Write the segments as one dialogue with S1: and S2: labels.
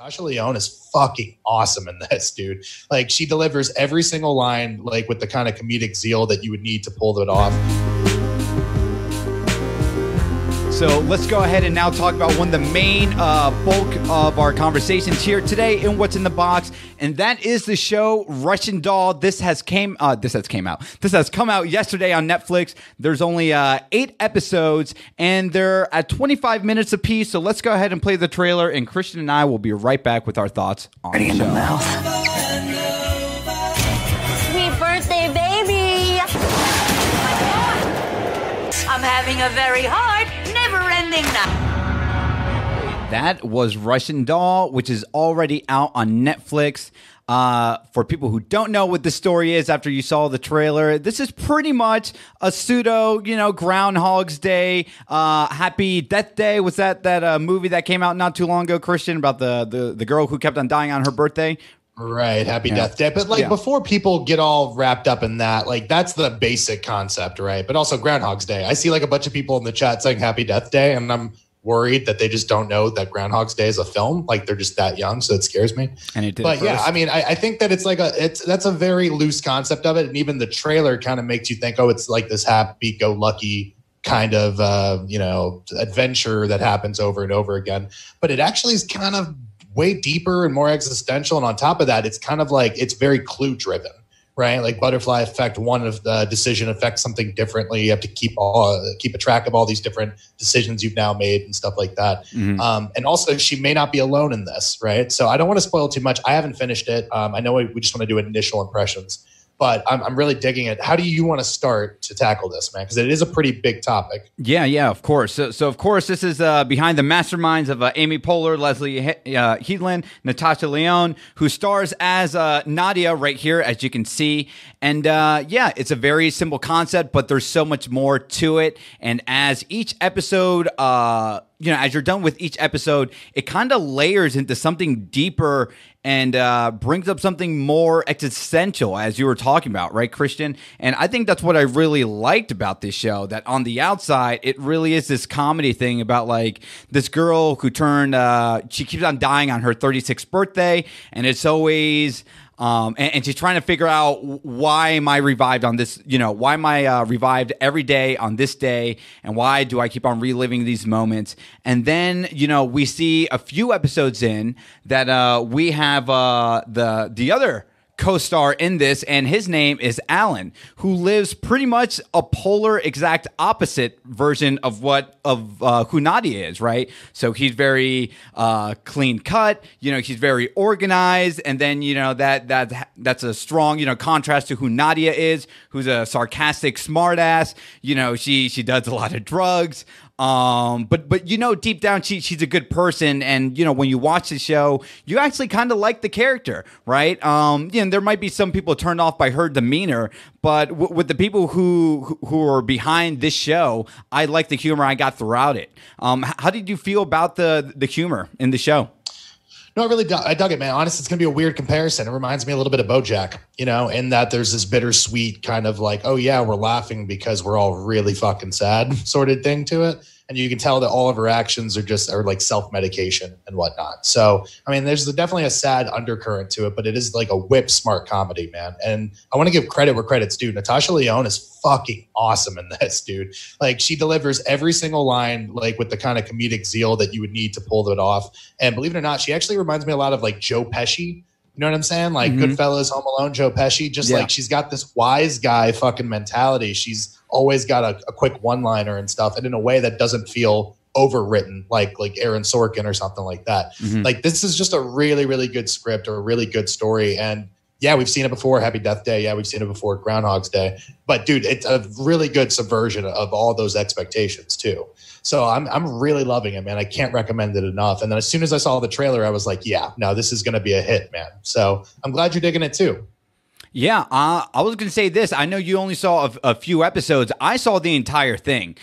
S1: Natasha Lyonne is fucking awesome in this, dude. Like, she delivers every single line, like, with the kind of comedic zeal that you would need to pull it off.
S2: So let's go ahead and now talk about one of the main bulk of our conversations here today in What's in the Box, and that is the show Russian Doll. This has come out yesterday on Netflix. There's only 8 episodes, and they're at 25 minutes apiece. So let's go ahead and play the trailer, and Christian and I will be right back with our thoughts on the show.
S3: In the mouth.
S4: Sweet birthday, baby! I'm having a very hard, never-ending night.
S2: That was Russian Doll, which is already out on Netflix. For people who don't know what the story is after you saw the trailer, this is pretty much a pseudo, Groundhog's Day, Happy Death Day. Was that movie that came out not too long ago, Christian, about the girl who kept on dying on her birthday?
S1: Right, Happy Death Day. But before people get all wrapped up in that, that's the basic concept, right? But also Groundhog's Day. I see a bunch of people in the chat saying Happy Death Day, and I'm worried that they just don't know that Groundhog's Day is a film. They're just that young, so it scares me.
S2: And it did.
S1: But yeah, I mean, I think that that's a very loose concept of it, and even the trailer kind of makes you think, oh, it's like this happy-go-lucky kind of adventure that happens over and over again. But it actually is kind of way deeper and more existential. And on top of that, it's kind of it's very clue driven, right? Like butterfly effect, one of the decision affects something differently. You have to keep a track of all these different decisions you've now made and stuff like that. Mm-hmm. And also she may not be alone in this, right? So I don't want to spoil too much. I haven't finished it. I know we just want to do initial impressions, but I'm really digging it. How do you want to start to tackle this, man? Because it is a pretty big topic.
S2: Yeah, of course. So of course, this is behind the masterminds of Amy Poehler, Leslie Headland, Natasha Lyonne, who stars as Nadia right here, as you can see. And it's a very simple concept, but there's so much more to it. And as each episode, as you're done with each episode, it kind of layers into something deeper and brings up something more existential, as you were talking about, right, Christian? And I think that's what I really liked about this show, that on the outside, it really is this comedy thing about this girl who she keeps on dying on her 36th birthday, and it's always... and she's trying to figure out, why am I revived on this, why am I revived every day on this day, and why do I keep on reliving these moments? And then, we see a few episodes in that we have the other co-star in this, and his name is Alan, who lives pretty much a polar exact opposite version of who Nadia is, right? So he's very clean cut, he's very organized, and then that's a strong contrast to who Nadia is, who's a sarcastic smartass. She does a lot of drugs. But deep down she's a good person, and when you watch the show, you actually kind of like the character, right? There might be some people turned off by her demeanor, but with the people who are behind this show, I like the humor I got throughout it. How did you feel about the humor in the show?
S1: No, I dug it, man. Honestly, it's going to be a weird comparison. It reminds me a little bit of BoJack, in that there's this bittersweet kind of oh yeah, we're laughing because we're all really fucking sad sort of thing to it. And you can tell that all of her actions are like self-medication and whatnot. So, I mean, there's definitely a sad undercurrent to it, but it is like a whip smart comedy, man. And I want to give credit where credit's due. Natasha Lyonne is fucking awesome in this, dude. She delivers every single line, with the kind of comedic zeal that you would need to pull it off. And believe it or not, she actually reminds me a lot of Joe Pesci. You know what I'm saying? Goodfellas, Home Alone, Joe Pesci. Just she's got this wise guy fucking mentality. She's always got a quick one-liner and stuff, and in a way that doesn't feel overwritten like Aaron Sorkin or something like that. Mm-hmm. This is just a really, really good script or a really good story. And yeah, we've seen it before, Happy Death Day. Yeah, we've seen it before, Groundhog's Day. But dude, it's a really good subversion of all those expectations too. So I'm really loving it, man. I can't recommend it enough. And then as soon as I saw the trailer, I was like, yeah, no, this is going to be a hit, man. So I'm glad you're digging it too.
S2: Yeah, I was going to say this. I know you only saw a few episodes. I saw the entire thing.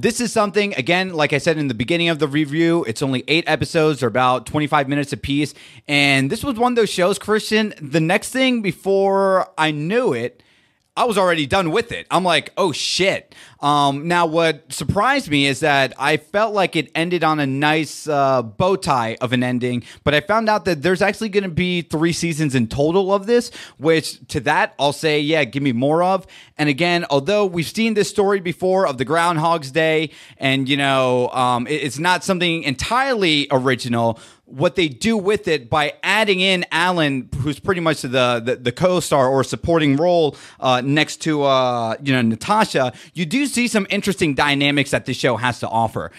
S2: This is something, again, like I said in the beginning of the review, it's only 8 episodes. They're about 25 minutes apiece. And this was one of those shows, Christian, the next thing before I knew it, I was already done with it. I'm like, oh shit. Now, what surprised me is that I felt like it ended on a nice bow tie of an ending, but I found out that there's actually going to be 3 seasons in total of this, which to that I'll say, yeah, give me more of. And again, although we've seen this story before of the Groundhog's Day, and it's not something entirely original, what they do with it by adding in Alan, who's pretty much the co-star or supporting role next to Natasha, you do see some interesting dynamics that the show has to offer,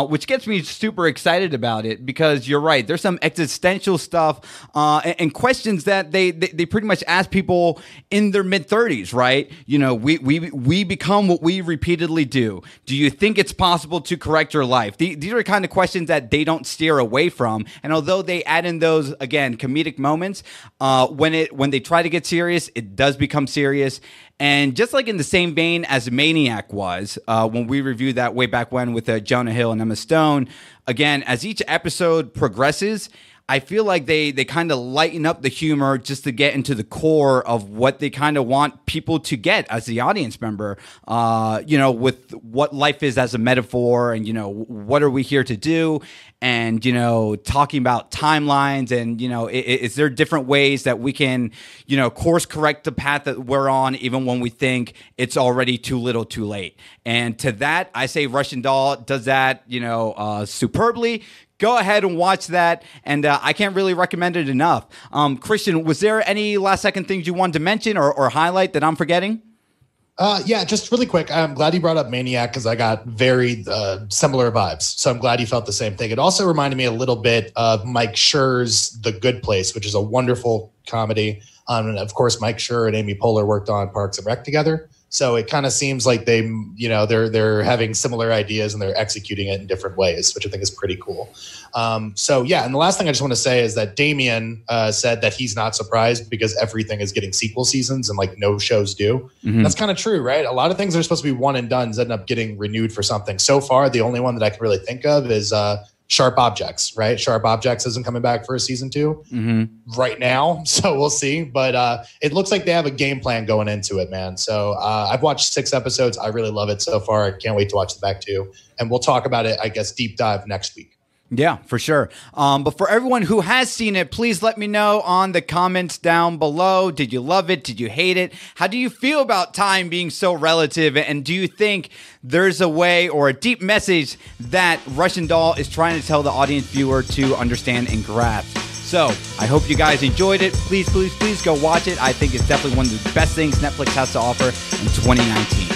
S2: which gets me super excited about it, because you're right, there's some existential stuff and questions that they pretty much ask people in their mid-30s, right? We become what we repeatedly do. Do you think it's possible to correct your life? These are the kind of questions that they don't steer away from. And although they add in those, again, comedic moments, when they try to get serious, it does become serious. And just like in the same vein as Maniac was, when we reviewed that way back when with Jonah Hill and Emma Stone, again, as each episode progresses, I feel like they kind of lighten up the humor just to get into the core of what they kind of want people to get as the audience member, with what life is as a metaphor, and, what are we here to do? And, talking about timelines, and, is there different ways that we can, course correct the path that we're on, even when we think it's already too little too late. And to that, I say Russian Doll does that, superbly. Go ahead and watch that, and I can't really recommend it enough. Christian, was there any last-second things you wanted to mention or highlight that I'm forgetting?
S1: Yeah, just really quick. I'm glad you brought up Maniac, because I got very similar vibes. So I'm glad you felt the same thing. It also reminded me a little bit of Mike Schur's The Good Place, which is a wonderful comedy. And of course, Mike Schur and Amy Poehler worked on Parks and Rec together. So it kind of seems like they're having similar ideas and they're executing it in different ways, which I think is pretty cool. And the last thing I just want to say is that Damien said that he's not surprised because everything is getting sequel seasons and like no shows do. Mm-hmm. That's kind of true, right? A lot of things that are supposed to be one and done end up getting renewed for something. So far, the only one that I can really think of is Sharp Objects, right? Sharp Objects isn't coming back for a season 2 right now, so we'll see. But it looks like they have a game plan going into it, man. So I've watched 6 episodes. I really love it so far. I can't wait to watch the back 2. And we'll talk about it, I guess, deep dive next week.
S2: Yeah, for sure. But for everyone who has seen it, please let me know on the comments down below. Did you love it? Did you hate it? How do you feel about time being so relative? And do you think there's a way or a deep message that Russian Doll is trying to tell the audience viewer to understand and grasp? So I hope you guys enjoyed it. Please, please, please go watch it. I think it's definitely one of the best things Netflix has to offer in 2019.